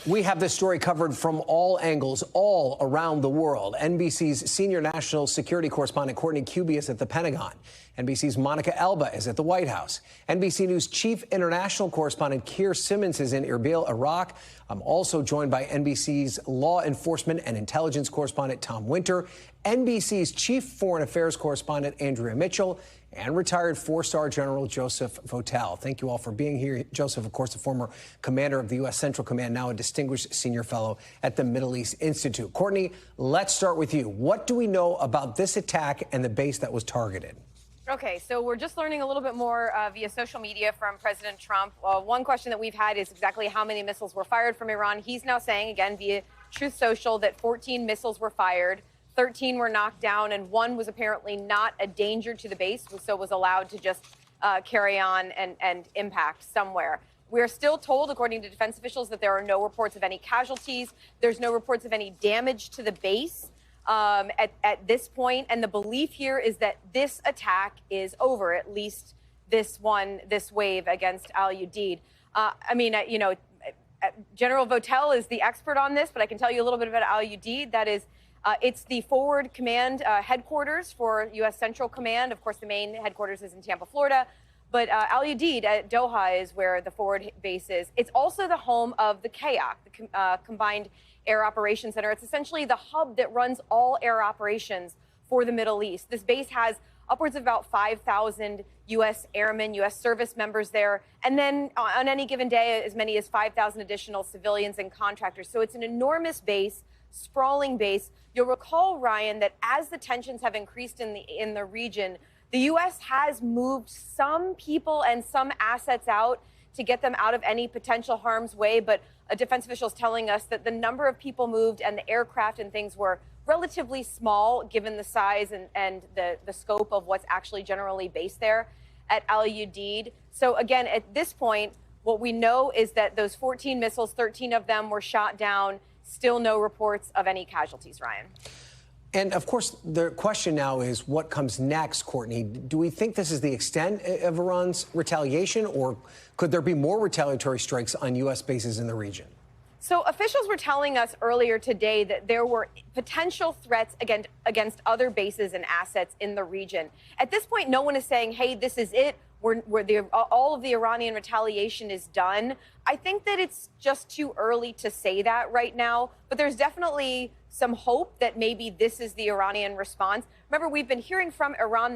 We have this story covered from all angles, all around the world. NBC's senior national security correspondent Courtney Kube is at the Pentagon. NBC's Monica Alba is at the White House. NBC News chief international correspondent Keir Simmons is in Erbil, Iraq. I'm also joined by NBC's law enforcement and intelligence correspondent Tom Winter, NBC's chief foreign affairs correspondent Andrea Mitchell, and retired four-star General Joseph Votel. Thank you all for being here. Joseph, of course, the former commander of the U.S. Central Command, now a distinguished senior fellow at the Middle East Institute. Courtney, let's start with you. What do we know about this attack and the base that was targeted? Okay, so we're just learning a little bit more via social media from President Trump. One question that we've had is exactly how many missiles were fired from Iran. He's now saying, again, via Truth Social, that 14 missiles were fired. 13 were knocked down, and one was apparently not a danger to the base, so was allowed to just carry on and impact somewhere. We're still told, according to defense officials, that there are no reports of any casualties. There's no reports of any damage to the base at this point. And the belief here is that this attack is over, at least this wave against al-Udeid. General Votel is the expert on this, but I can tell you a little bit about al-Udeid. That is, it's the forward command headquarters for U.S. Central Command. Of course, the main headquarters is in Tampa, Florida. But al-Udeid at Doha is where the forward base is. It's also the home of the CAOC, the Combined Air Operations Center. It's essentially the hub that runs all air operations for the Middle East. This base has upwards of about 5,000 U.S. airmen, U.S. service members there. And then on any given day, as many as 5,000 additional civilians and contractors. So it's an enormous base, sprawling base. You'll recall, Ryan, that as the tensions have increased in the region, the U.S. has moved some people and some assets out to get them out of any potential harm's way. But a defense official is telling us that the number of people moved and the aircraft and things were relatively small, given the size and the scope of what's actually generally based there at al-Udeid. So again, at this point, what we know is that those 14 missiles, 13 of them were shot down. Still no reports of any casualties, Ryan. And of course, the question now is what comes next, Courtney? Do we think this is the extent of Iran's retaliation, or could there be more retaliatory strikes on U.S. bases in the region? So officials were telling us earlier today that there were potential threats against other bases and assets in the region. At this point, no one is saying, hey, this is it. All of the Iranian retaliation is done. I think that it's just too early to say that right now, but there's definitely some hope that maybe this is the Iranian response. Remember, we've been hearing from Iran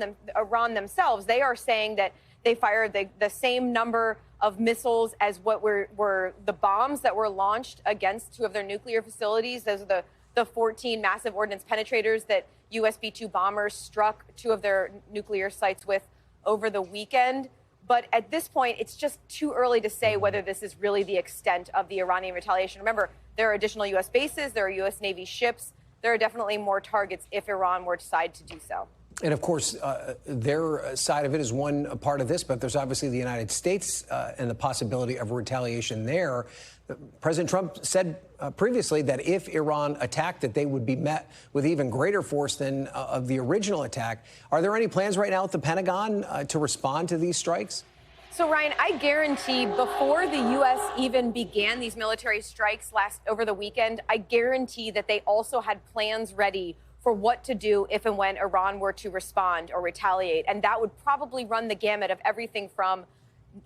themselves. They are saying that they fired the same number of missiles as what were the bombs that were launched against two of their nuclear facilities. Those are the 14 massive ordnance penetrators that US B-2 bombers struck two of their nuclear sites with over the weekend. But at this point, it's just too early to say whether this is really the extent of the Iranian retaliation. Remember, there are additional U.S. bases, there are U.S. Navy ships. There are definitely more targets if Iran were to decide to do so. And of course, their side of it is one part of this, but there's obviously the United States and the possibility of retaliation there. President Trump said previously that if Iran attacked, that they would be met with even greater force than of the original attack. Are there any plans right now at the Pentagon to respond to these strikes? So, Ryan, I guarantee before the U.S. even began these military strikes over the weekend, I guarantee that they also had plans ready for what to do if and when Iran were to respond or retaliate. And that would probably run the gamut of everything from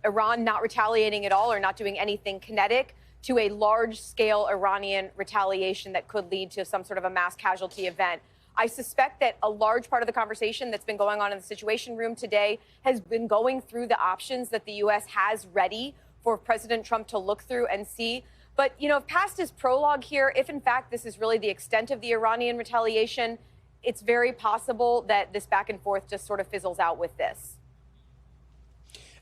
Iran not retaliating at all or not doing anything kinetic to a large-scale Iranian retaliation that could lead to some sort of a mass casualty event. I suspect that a large part of the conversation that's been going on in the Situation Room today has been going through the options that the U.S. has ready for President Trump to look through and see. But, you know, past his prologue here, if in fact this is really the extent of the Iranian retaliation, it's very possible that this back and forth just sort of fizzles out with this.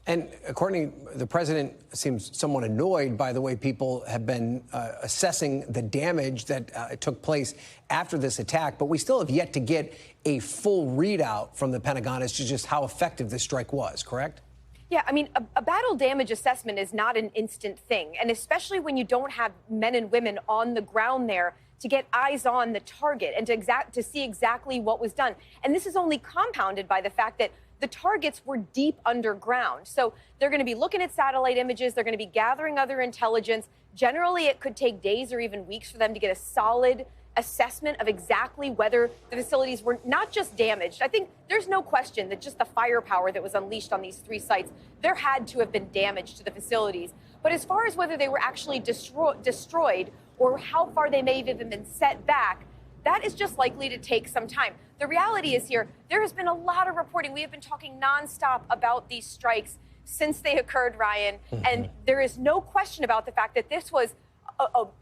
And Courtney, the president seems somewhat annoyed by the way people have been assessing the damage that took place after this attack. But we still have yet to get a full readout from the Pentagon as to just how effective this strike was, correct? Yeah, I mean, a battle damage assessment is not an instant thing. And especially when you don't have men and women on the ground there to get eyes on the target and to see exactly what was done. And this is only compounded by the fact that the targets were deep underground. So they're going to be looking at satellite images. They're going to be gathering other intelligence. Generally, it could take days or even weeks for them to get a solid assessment of exactly whether the facilities were not just damaged. I think there's no question that just the firepower that was unleashed on these 3 sites, there had to have been damage to the facilities. But as far as whether they were actually destroyed or how far they may have even been set back, that is just likely to take some time. The reality is here, there has been a lot of reporting. We have been talking nonstop about these strikes since they occurred, Ryan. And there is no question about the fact that this was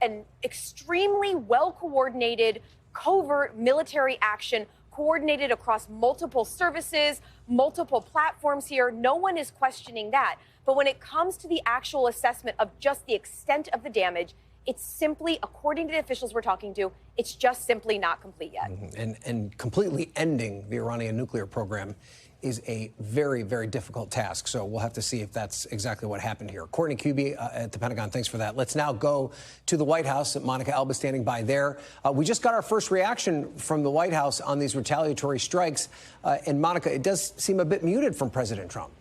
an extremely well-coordinated, covert military action, coordinated across multiple services, multiple platforms here. No one is questioning that. But when it comes to the actual assessment of just the extent of the damage, it's simply, according to the officials we're talking to, it's just simply not complete yet. And completely ending the Iranian nuclear program is a very, very difficult task. So we'll have to see if that's exactly what happened here. Courtney Kube at the Pentagon, thanks for that. Let's now go to the White House. Monica Alba standing by there. We just got our first reaction from the White House on these retaliatory strikes. And Monica, it does seem a bit muted from President Trump.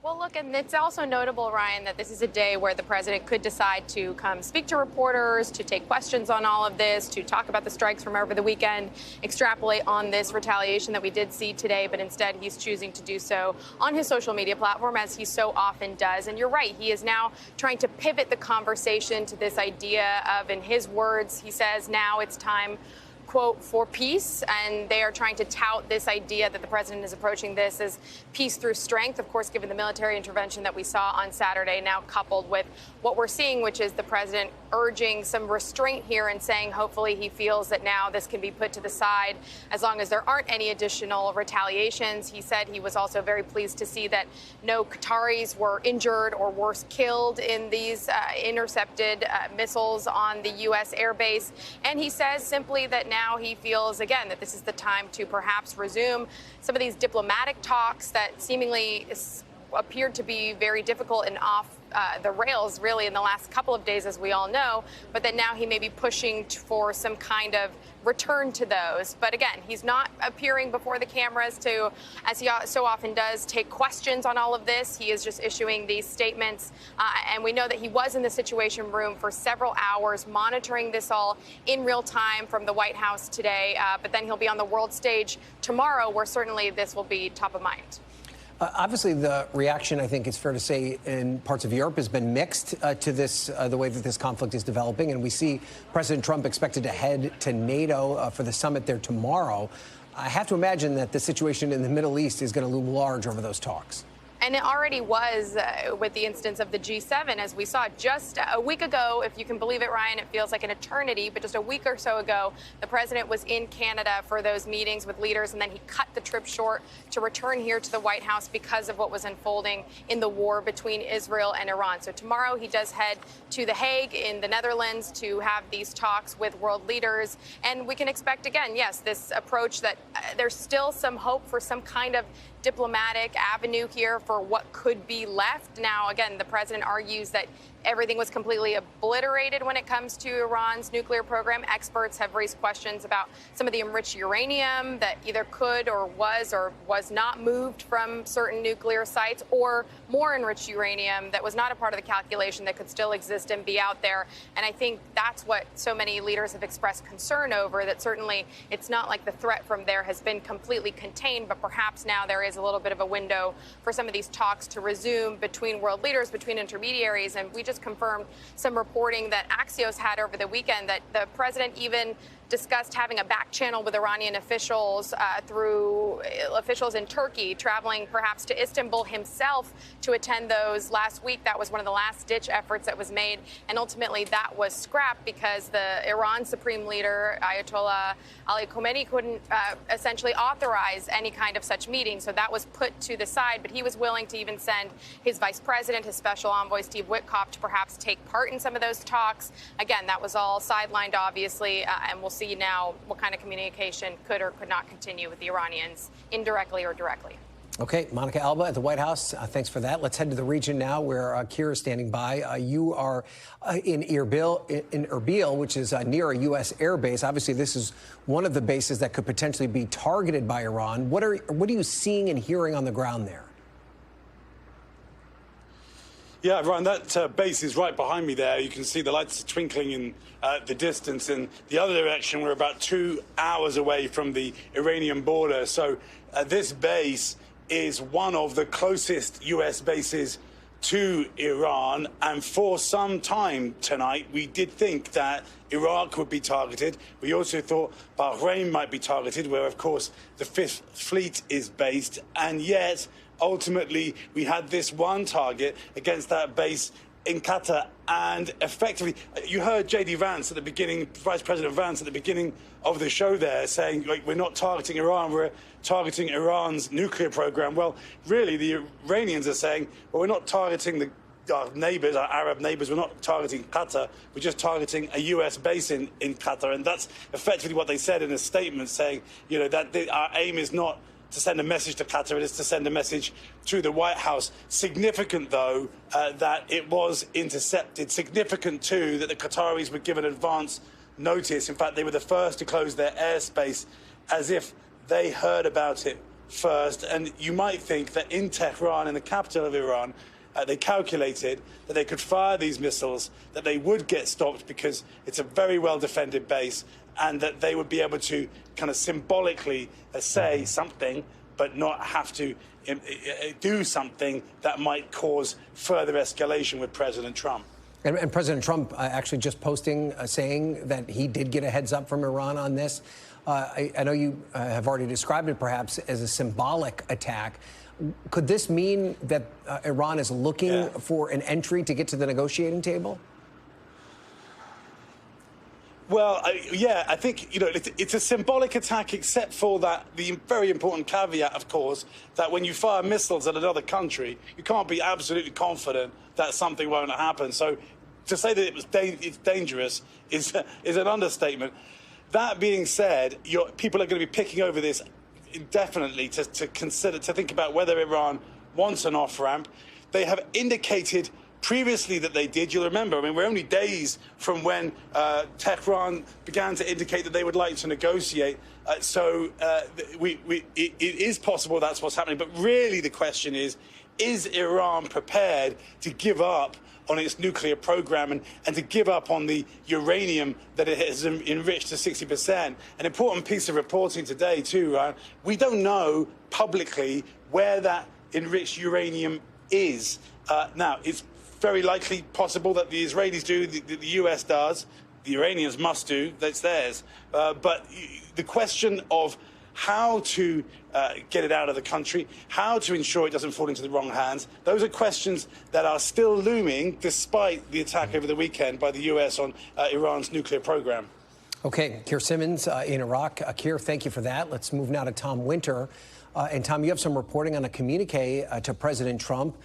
Well, look, and it's also notable, Ryan, that this is a day where the president could decide to come speak to reporters, to take questions on all of this, to talk about the strikes from over the weekend, extrapolate on this retaliation that we did see today. But instead, he's choosing to do so on his social media platform, as he so often does. And you're right, he is now trying to pivot the conversation to this idea of, in his words, he says, now it's time, quote, for peace, and they are trying to tout this idea that the president is approaching this as peace through strength, of course, given the military intervention that we saw on Saturday, now coupled with what we're seeing, which is the president urging some restraint here and saying hopefully he feels that now this can be put to the side as long as there aren't any additional retaliations. He said he was also very pleased to see that no Qataris were injured or worse killed in these intercepted missiles on the U.S. airbase. And he says simply that now he feels, again, that this is the time to perhaps resume some of these diplomatic talks that seemingly appeared to be very difficult and off the rails, really, in the last couple of days, as we all know, but that now he may be pushing for some kind of return to those. But again, he's not appearing before the cameras to, as he so often does, take questions on all of this. He is just issuing these statements. And we know that he was in the Situation Room for several hours, monitoring this all in real time from the White House today. But then he'll be on the world stage tomorrow, where certainly this will be top of mind. Obviously, the reaction, I think it's fair to say, in parts of Europe has been mixed to this, the way that this conflict is developing. And we see President Trump expected to head to NATO for the summit there tomorrow. I have to imagine that the situation in the Middle East is going to loom large over those talks. And it already was with the instance of the G7, as we saw just a week ago. If you can believe it, Ryan, it feels like an eternity. But just a week or so ago, the president was in Canada for those meetings with leaders, and then he cut the trip short to return here to the White House because of what was unfolding in the war between Israel and Iran. So tomorrow he does head to The Hague in the Netherlands to have these talks with world leaders. And we can expect, again, yes, this approach that there's still some hope for some kind of diplomatic avenue here for what could be left. Now, again, the president argues that everything was completely obliterated when it comes to Iran's nuclear program. Experts have raised questions about some of the enriched uranium that either could or was not moved from certain nuclear sites, or more enriched uranium that was not a part of the calculation that could still exist and be out there. And I think that's what so many leaders have expressed concern over, that certainly it's not like the threat from there has been completely contained, but perhaps now there is a little bit of a window for some of these talks to resume between world leaders, between intermediaries. And we just confirmed some reporting that Axios had over the weekend that the president even discussed having a back channel with Iranian officials through officials in Turkey, traveling perhaps to Istanbul himself to attend those last week. That was one of the last-ditch efforts that was made, and ultimately that was scrapped because the Iran Supreme Leader, Ayatollah Ali Khamenei, couldn't essentially authorize any kind of such meeting. So that was put to the side, but he was willing to even send his vice president, his special envoy, Steve Witkoff, to perhaps take part in some of those talks. Again, that was all sidelined, obviously, and we'll see now what kind of communication could or could not continue with the Iranians, indirectly or directly. Okay, Monica Alba at the White House. Thanks for that. Let's head to the region now where Keir is standing by. You are in Erbil, which is near a U.S. air base. Obviously, this is one of the bases that could potentially be targeted by Iran. What are you seeing and hearing on the ground there? Yeah, Ryan, that base is right behind me there. You can see the lights twinkling in the distance. In the other direction, we're about 2 hours away from the Iranian border. So this base is one of the closest U.S. bases to Iran. And for some time tonight, we did think that Iraq would be targeted. We also thought Bahrain might be targeted, where, of course, the Fifth Fleet is based. And yet, ultimately, we had this one target against that base in Qatar. And effectively, you heard J.D. Vance at the beginning, Vice President Vance at the beginning of the show there saying, like, we're not targeting Iran, we're targeting Iran's nuclear program. Well, really, the Iranians are saying, well, we're not targeting our neighbors, our Arab neighbors, we're not targeting Qatar, we're just targeting a U.S. base in Qatar. And that's effectively what they said in a statement, saying, you know, that our aim is not to send a message to Qatar, it is to send a message to the White House. Significant, though, that it was intercepted. Significant, too, that the Qataris were given advance notice. In fact, they were the first to close their airspace, as if they heard about it first. And you might think that in Tehran, in the capital of Iran, they calculated that they could fire these missiles, that they would get stopped because it's a very well-defended base, and that they would be able to kind of symbolically say something, but not have to do something that might cause further escalation with President Trump. And President Trump actually just posting, saying that he did get a heads up from Iran on this. I know you have already described it perhaps as a symbolic attack. Could this mean that Iran is looking for an entry to get to the negotiating table? Well, I think, you know, it's a symbolic attack, except for that the very important caveat, of course, that when you fire missiles at another country, you can't be absolutely confident that something won't happen. So to say that it's dangerous is an understatement. That being said, people are going to be picking over this indefinitely to think about whether Iran wants an off-ramp. They have indicated previously that they did. You'll remember, I mean, we're only days from when Tehran began to indicate that they would like to negotiate. It is possible that's what's happening. But really the question is Iran prepared to give up on its nuclear program and to give up on the uranium that it has enriched to 60%? An important piece of reporting today, too, Ryan. We don't know publicly where that enriched uranium is. Now, it's very likely possible that the Israelis do, the US does, the Iranians must do, that's theirs. But the question of how to get it out of the country, how to ensure it doesn't fall into the wrong hands, those are questions that are still looming despite the attack over the weekend by the US on Iran's nuclear program. Okay, Keir Simmons in Iraq. Keir, thank you for that. Let's move now to Tom Winter. And Tom, you have some reporting on a communique to President Trump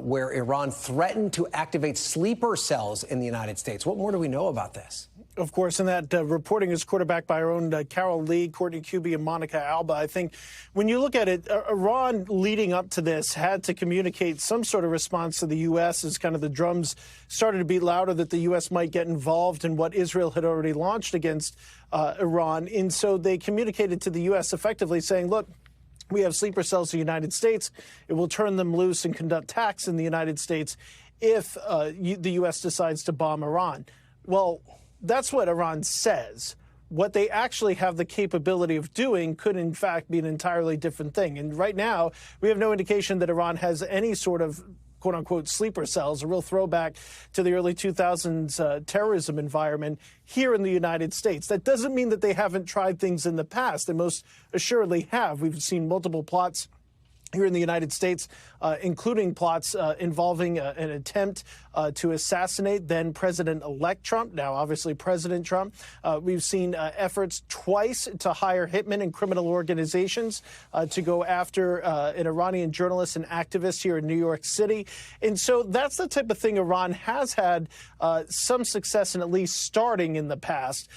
where Iran threatened to activate sleeper cells in the United States. What more do we know about this? Of course, and that reporting is quarterbacked by our own Carol Lee, Courtney Kube, and Monica Alba. I think when you look at it, Iran leading up to this had to communicate some sort of response to the U.S. as kind of the drums started to beat louder that the U.S. might get involved in what Israel had already launched against Iran. And so they communicated to the U.S. effectively saying, look, we have sleeper cells in the United States. It will turn them loose and conduct attacks in the United States if the U.S. decides to bomb Iran. Well, that's what Iran says. What they actually have the capability of doing could, in fact, be an entirely different thing. And right now, we have no indication that Iran has any sort of quote-unquote sleeper cells, a real throwback to the early 2000s terrorism environment here in the United States. That doesn't mean that they haven't tried things in the past. They most assuredly have. We've seen multiple plots here in the United States, including plots involving an attempt to assassinate then President-elect Trump, now obviously President Trump. We've seen efforts twice to hire hitmen and criminal organizations to go after an Iranian journalist and activist here in New York City. And so that's the type of thing Iran has had some success in, at least starting in the past,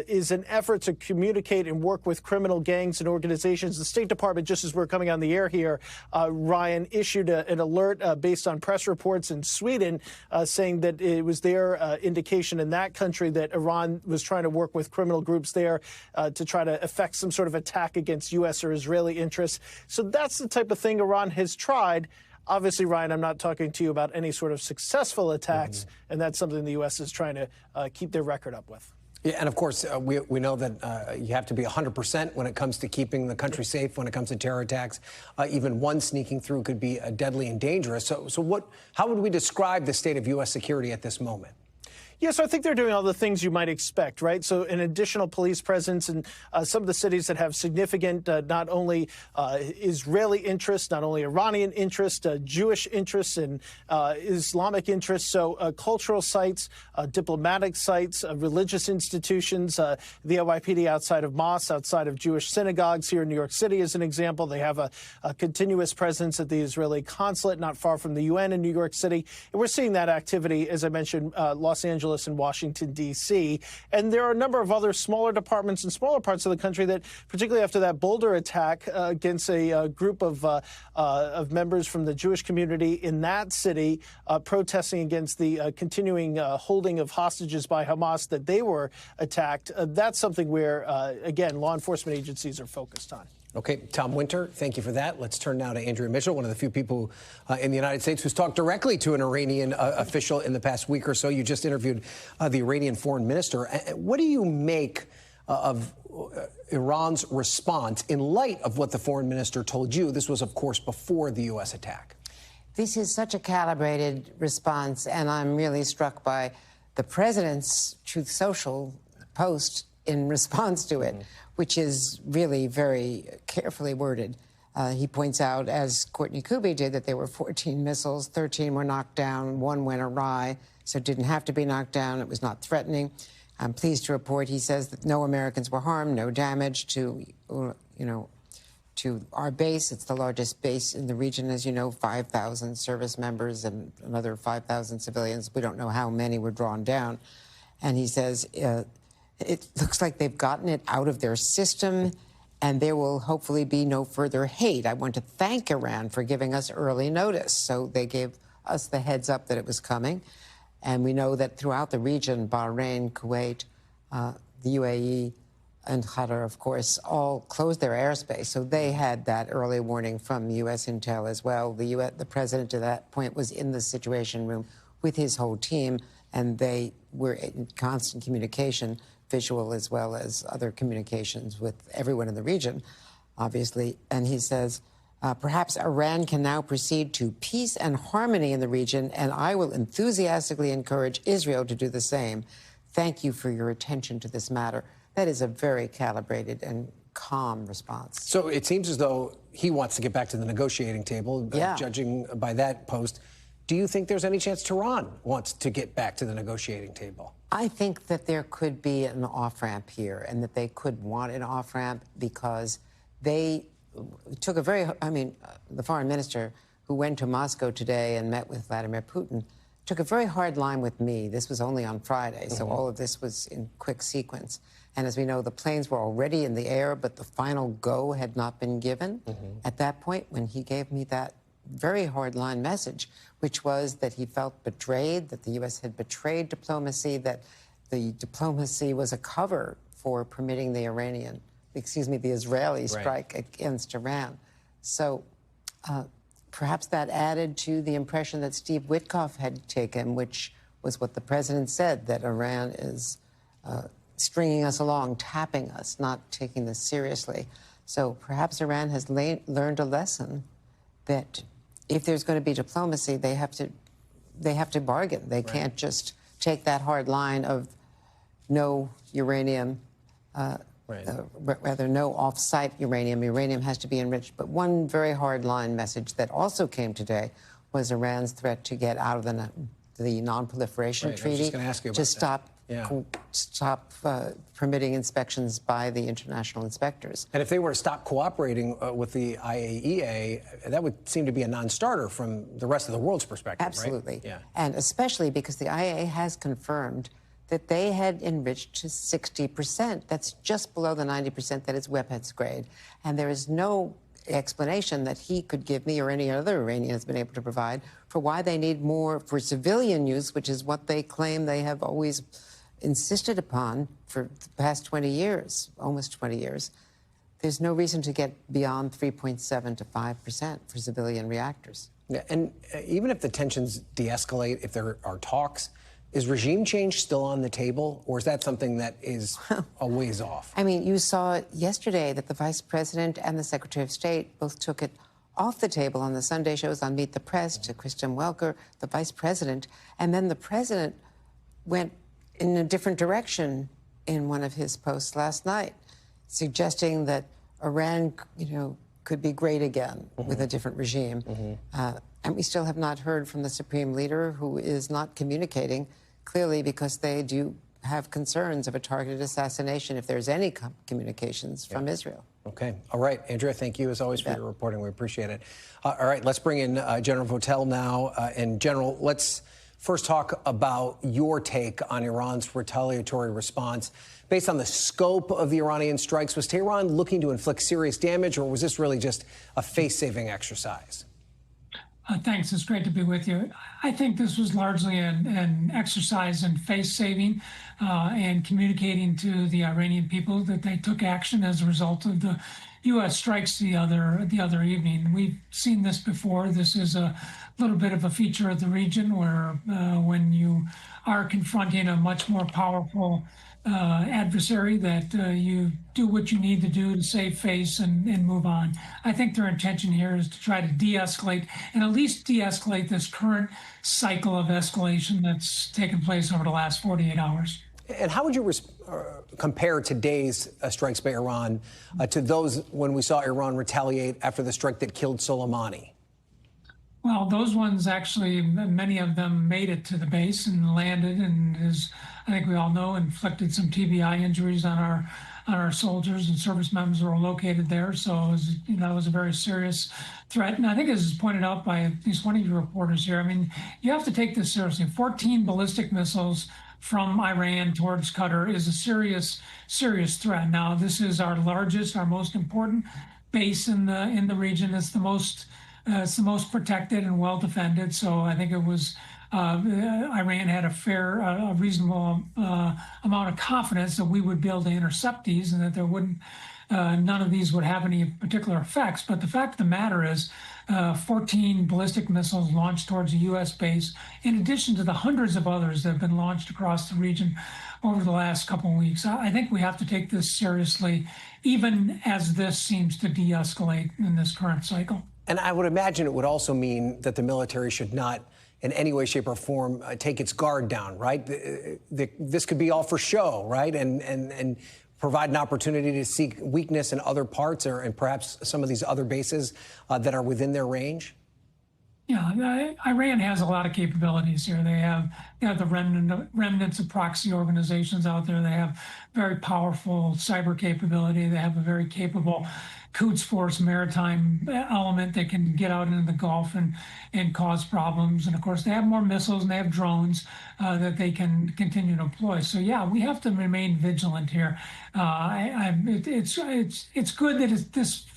is an effort to communicate and work with criminal gangs and organizations. The State Department, just as we're coming on the air here, Ryan, issued an alert based on press reports in Sweden saying that it was their indication in that country that Iran was trying to work with criminal groups there to try to effect some sort of attack against U.S. or Israeli interests. So that's the type of thing Iran has tried. Obviously, Ryan, I'm not talking to you about any sort of successful attacks, and that's something the U.S. is trying to keep their record up with. Yeah, and of course, we know that you have to be 100% when it comes to keeping the country safe, when it comes to terror attacks. Even one sneaking through could be deadly and dangerous. So how would we describe the state of U.S. security at this moment? Yeah, so I think they're doing all the things you might expect, right? So an additional police presence in some of the cities that have significant not only Israeli interests, not only Iranian interests, Jewish interests and Islamic interests. So cultural sites, diplomatic sites, religious institutions, the NYPD outside of mosques, outside of Jewish synagogues here in New York City is an example. They have a continuous presence at the Israeli consulate not far from the UN in New York City. And we're seeing that activity, as I mentioned, Los Angeles and Washington, D.C. And there are a number of other smaller departments in smaller parts of the country that, particularly after that Boulder attack against a group of members from the Jewish community in that city, protesting against the continuing holding of hostages by Hamas, that they were attacked. That's something where, again, law enforcement agencies are focused on. Okay, Tom Winter, thank you for that. Let's turn now to Andrea Mitchell, one of the few people in the United States who's talked directly to an Iranian official in the past week or so. You just interviewed the Iranian foreign minister. What do you make of Iran's response in light of what the foreign minister told you? This was, of course, before the U.S. attack. This is such a calibrated response, and I'm really struck by the president's Truth Social post in response to it, which is really very carefully worded. He points out, as Courtney Kube did, that there were 14 missiles, 13 were knocked down, 1 went awry, so it didn't have to be knocked down. It was not threatening. I'm pleased to report, he says, that no Americans were harmed, no damage to, to our base. It's the largest base in the region, as you know, 5,000 service members and another 5,000 civilians. We don't know how many were drawn down. And he says, it looks like they've gotten it out of their system, and there will hopefully be no further hate. I want to thank Iran for giving us early notice. So they gave us the heads up that it was coming. And we know that throughout the region, Bahrain, Kuwait, the UAE, and Qatar, of course, all closed their airspace. So they had that early warning from U.S. intel as well. The president at that point was in the Situation Room with his whole team, and they were in constant communication, visual as well as other communications with everyone in the region, obviously. And he says, perhaps Iran can now proceed to peace and harmony in the region, and I will enthusiastically encourage Israel to do the same. Thank you for your attention to this matter. That is a very calibrated and calm response. So it seems as though he wants to get back to the negotiating table, judging by that post. Do you think there's any chance Tehran wants to get back to the negotiating table? I think that there could be an off-ramp here, and that they could want an off-ramp because they took a very, the foreign minister who went to Moscow today and met with Vladimir Putin took a very hard line with me. This was only on Friday, so all of this was in quick sequence. And as we know, the planes were already in the air, but the final go had not been given at that point when he gave me that very hard-line message, which was that he felt betrayed, that the U.S. had betrayed diplomacy, that the diplomacy was a cover for permitting the Israeli strike against Iran. So perhaps that added to the impression that Steve Witkoff had taken, which was what the president said, that Iran is stringing us along, tapping us, not taking this seriously. So perhaps Iran has learned a lesson that if there's going to be diplomacy, they have to bargain. They can't just take that hard line of no uranium, rather no off-site uranium. Uranium has to be enriched. But one very hard line message that also came today was Iran's threat to get out of the the Non-Proliferation Right, I was Treaty just gonna ask you about to that. stop permitting inspections by the international inspectors. And if they were to stop cooperating with the IAEA, that would seem to be a non-starter from the rest of the world's perspective, Absolutely. right? Yeah. And especially because the IAEA has confirmed that they had enriched to 60%. That's just below the 90% that is weapons grade. And there is no explanation that he could give me or any other Iranian has been able to provide for why they need more for civilian use, which is what they claim they have always insisted upon for the past 20 years, almost 20 years. There's no reason to get beyond 3.7 to 5% for civilian reactors. Yeah, and even if the tensions de-escalate, if there are talks, is regime change still on the table, or is that something that is a ways off? I mean, you saw yesterday that the Vice President and the Secretary of State both took it off the table on the Sunday shows on Meet the Press to Christian Welker, the Vice President, and then the President went in a different direction in one of his posts last night, suggesting that Iran, could be great again with a different regime. And we still have not heard from the Supreme Leader, who is not communicating, clearly because they do have concerns of a targeted assassination if there's any communications from Israel. Okay. All right. Andrea, thank you as always for your reporting. We appreciate it. All right. Let's bring in General Votel now. And General, let's first talk about your take on Iran's retaliatory response. Based on the scope of the Iranian strikes, was Tehran looking to inflict serious damage, or was this really just a face-saving exercise? Thanks. It's great to be with you. I think this was largely an exercise in face-saving and communicating to the Iranian people that they took action as a result of the U.S. strikes the other evening. We've seen this before. This is a little bit of a feature of the region where when you are confronting a much more powerful adversary, that you do what you need to do to save face and move on. I think their intention here is to try to de-escalate and at least de-escalate this current cycle of escalation that's taken place over the last 48 hours. And how would you compare today's strikes by Iran to those when we saw Iran retaliate after the strike that killed Soleimani? Well, those ones actually, many of them made it to the base and landed, and as I think we all know, inflicted some TBI injuries on our soldiers and service members who are located there. So that was a very serious threat. And I think, as is pointed out by at least one of your reporters here, I mean, you have to take this seriously. 14 ballistic missiles from Iran towards Qatar is a serious threat. Now, this is our largest, our most important base in the region. It's the most protected and well defended. So I think it was Iran had a reasonable amount of confidence that we would be able to intercept these and that there wouldn't none of these would have any particular effects. But the fact of the matter is 14 ballistic missiles launched towards a U.S. base, in addition to the hundreds of others that have been launched across the region over the last couple of weeks. I think we have to take this seriously, even as this seems to de-escalate in this current cycle. And I would imagine it would also mean that the military should not in any way, shape, or form take its guard down, right? This could be all for show, right? And provide an opportunity to seek weakness in other parts and perhaps some of these other bases that are within their range? Yeah, Iran has a lot of capabilities here. They have the remnants of proxy organizations out there. They have very powerful cyber capability. They have a very capable Quds Force maritime element that can get out into the Gulf and cause problems. And of course, they have more missiles and they have drones that they can continue to deploy. So yeah, we have to remain vigilant here. It's good that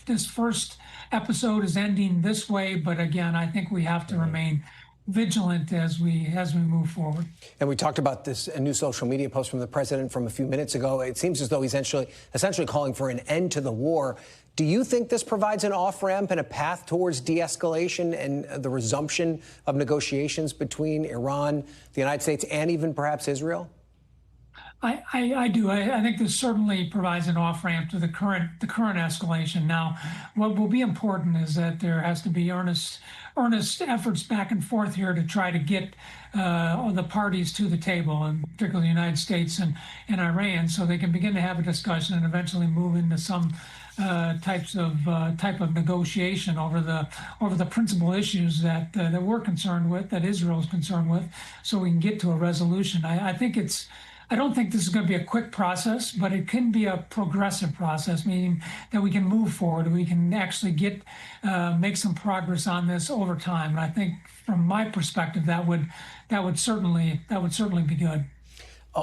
this first episode is ending this way, but again, I think we have to remain vigilant as we move forward. And we talked about this new social media post from the president from a few minutes ago. It seems as though he's essentially calling for an end to the war. Do you think this provides an off-ramp and a path towards de-escalation and the resumption of negotiations between Iran, the United States, and even perhaps Israel? I do. I think this certainly provides an off-ramp to the current escalation. Now, what will be important is that there has to be earnest efforts back and forth here to try to get the parties to the table, and particularly the United States and Iran, so they can begin to have a discussion and eventually move into some type of negotiation over the principal issues that we're concerned with, that Israel is concerned with, so we can get to a resolution. I don't think this is going to be a quick process, but it can be a progressive process, meaning that we can move forward. We can actually make some progress on this over time. And I think, from my perspective, that would certainly be good.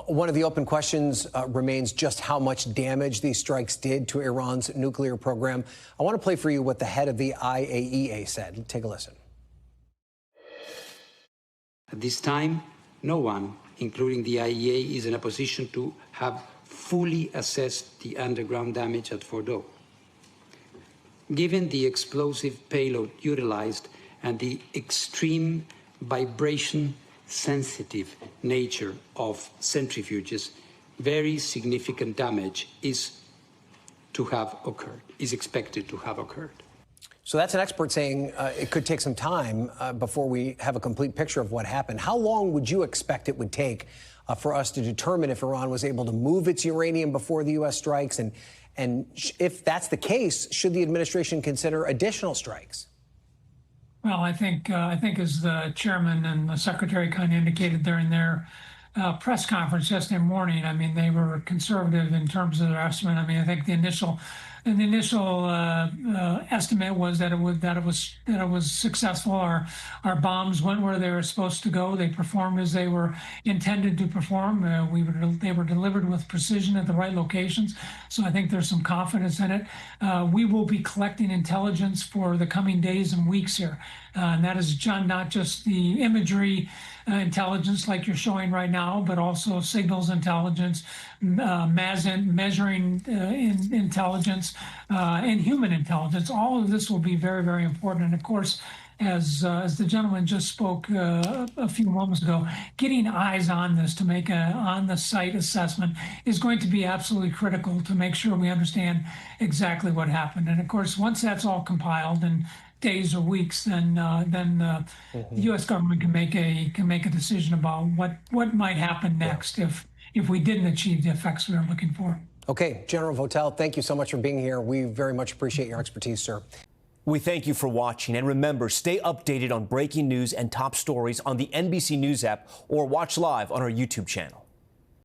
One of the open questions remains just how much damage these strikes did to Iran's nuclear program. I want to play for you what the head of the IAEA said. Take a listen. At this time, no one, including the IAEA, is in a position to have fully assessed the underground damage at Fordow. Given the explosive payload utilized and the extreme vibration-sensitive nature of centrifuges, very significant damage is expected to have occurred. So that's an expert saying it could take some time before we have a complete picture of what happened. How long would you expect it would take for us to determine if Iran was able to move its uranium before the U.S. strikes? And if that's the case, should the administration consider additional strikes? Well, I think as the chairman and the secretary kind of indicated during their press conference yesterday morning, I mean, they were conservative in terms of their estimate. I mean, I think the initial estimate was that it was successful. Our bombs went where they were supposed to go. They performed as they were intended to perform. They were delivered with precision at the right locations. So I think there's some confidence in it. We will be collecting intelligence for the coming days and weeks here, and that is, John, not just the imagery intelligence like you're showing right now, but also signals intelligence, measuring intelligence, and human intelligence. All of this will be very, very important. And of course, as the gentleman just spoke a few moments ago, getting eyes on this to make an on-the-site assessment is going to be absolutely critical to make sure we understand exactly what happened. And of course, once that's all compiled in days or weeks, then the U.S. government can make a decision about what might happen next if we didn't achieve the effects we were looking for. Okay, General Votel, thank you so much for being here. We very much appreciate your expertise, sir. We thank you for watching, and remember, stay updated on breaking news and top stories on the NBC News app or watch live on our YouTube channel.